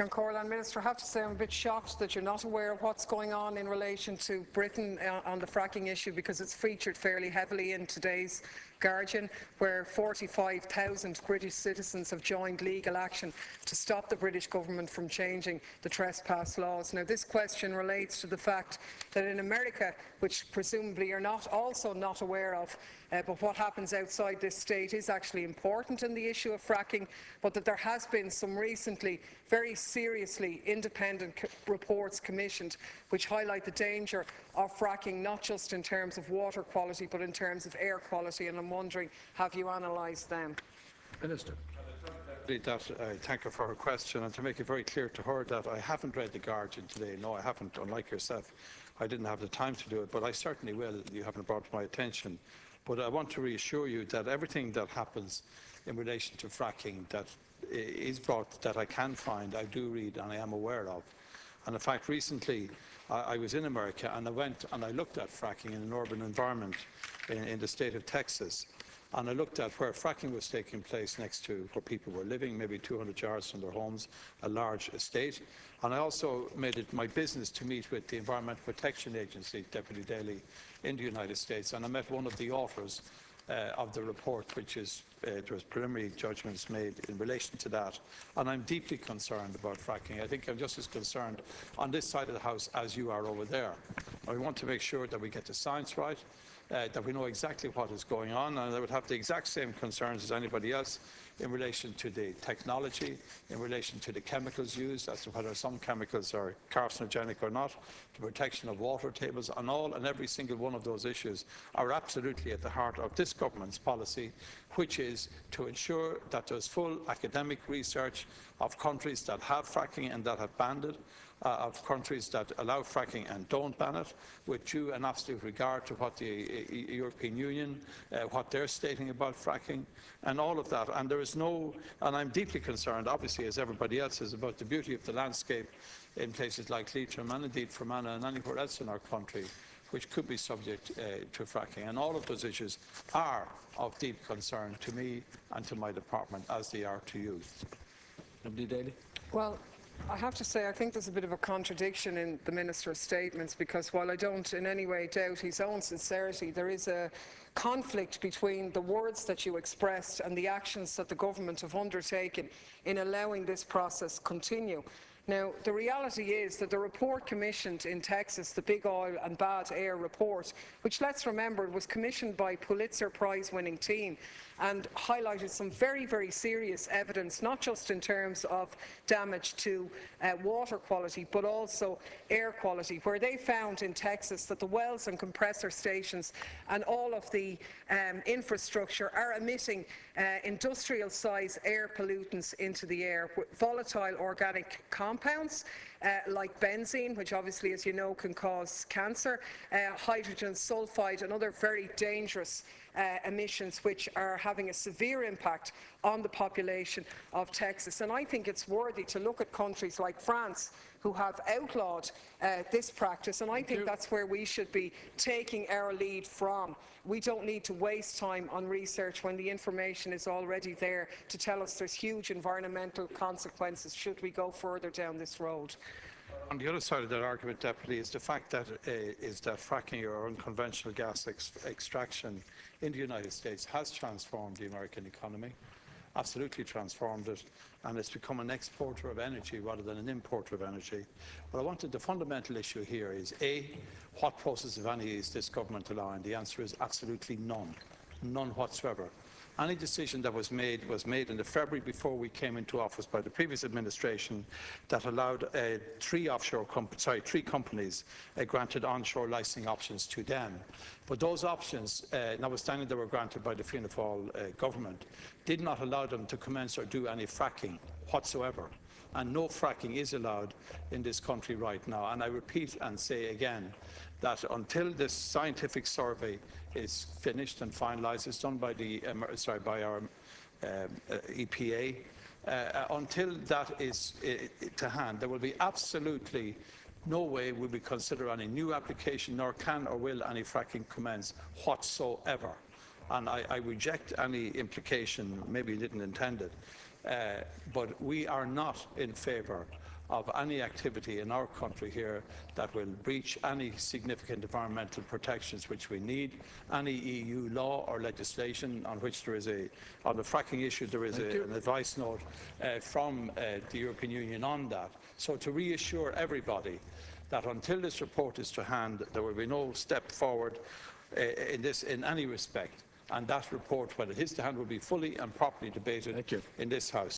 Corlan, Minister, I have to say I'm a bit shocked that you're not aware of what's going on in relation to Britain on the fracking issue, because it's featured fairly heavily in today's Guardian, where 45,000 British citizens have joined legal action to stop the British government from changing the trespass laws. Now, this question relates to the fact that in America, which presumably you're also not aware of, but what happens outside this state is actually important in the issue of fracking, but that there has been some recently very seriously independent reports commissioned which highlight the danger of fracking, not just in terms of water quality but in terms of air quality, and I'm wondering, have you analysed them? Minister. Thank her for her question, and to make it very clear to her that I haven't read the Guardian today. No, I haven't, unlike yourself. I didn't have the time to do it, but I certainly will. You haven't brought to my attention. But I want to reassure you that everything that happens in relation to fracking that is brought, that I can find, I do read and I am aware of. And in fact, recently I was in America and I went and I looked at fracking in an urban environment in the state of Texas. And I looked at where fracking was taking place next to where people were living, maybe 200 yards from their homes, a large estate. And I also made it my business to meet with the Environmental Protection Agency, Deputy Daly, in the United States. And I met one of the authors of the report, which is, there was preliminary judgments made in relation to that. And I'm deeply concerned about fracking. I think I'm just as concerned on this side of the House as you are over there. I want to make sure that we get the science right, that we know exactly what is going on, and I would have the exact same concerns as anybody else in relation to the technology, in relation to the chemicals used, as to whether some chemicals are carcinogenic or not, the protection of water tables, and all and every single one of those issues are absolutely at the heart of this government's policy, which is to ensure that there's full academic research of countries that have fracking and that have banned it, of countries that allow fracking and don't ban it, with due and absolute regard to what the European Union, what they're stating about fracking, and all of that. And there is no, and I'm deeply concerned, obviously, as everybody else is, about the beauty of the landscape in places like Leitrim and indeed Fermanagh and anywhere else in our country, which could be subject to fracking. And all of those issues are of deep concern to me and to my department, as they are to you. Deputy Daly. Well, I have to say I think there's a bit of a contradiction in the Minister's statements, because while I don't in any way doubt his own sincerity, there is a conflict between the words that you expressed and the actions that the government have undertaken in allowing this process continue. Now, the reality is that the report commissioned in Texas, the Big Oil and Bad Air report, which, let's remember, was commissioned by a Pulitzer Prize-winning team and highlighted some very, very serious evidence, not just in terms of damage to water quality, but also air quality, where they found in Texas that the wells and compressor stations and all of the infrastructure are emitting industrial-size air pollutants into the air, volatile organic compounds like benzene, which obviously, as you know, can cause cancer, hydrogen sulfide and other very dangerous emissions which are having a severe impact on the population of Texas. And I think it's worthy to look at countries like France, who have outlawed this practice, and I think that's where we should be taking our lead from. We don't need to waste time on research when the information is already there to tell us there's huge environmental consequences should we go further down this road. On the other side of that argument, Deputy, is the fact that fracking or unconventional gas extraction in the United States has transformed the American economy, absolutely transformed it, and it's become an exporter of energy rather than an importer of energy. But I wanted, the fundamental issue here is, A, what process, if any, is this government allowing? The answer is absolutely none, none whatsoever. Any decision that was made in the February before we came into office by the previous administration that allowed three companies granted onshore licensing options to them. But those options, notwithstanding they were granted by the Fianna Fáil government, did not allow them to commence or do any fracking whatsoever. And no fracking is allowed in this country right now. And I repeat and say again that until this scientific survey is finished and finalised, it's done by our EPA. Until that is to hand, there will be absolutely no way will we consider any new application, nor can or will any fracking commence whatsoever. And I reject any implication, maybe you didn't intend it, but we are not in favour of any activity in our country here that will breach any significant environmental protections which we need, any EU law or legislation on which there is on the fracking issue there is an advice note from the European Union on that. So to reassure everybody that until this report is to hand, there will be no step forward in any respect. And that report, when it is to hand, will be fully and properly debated in this House.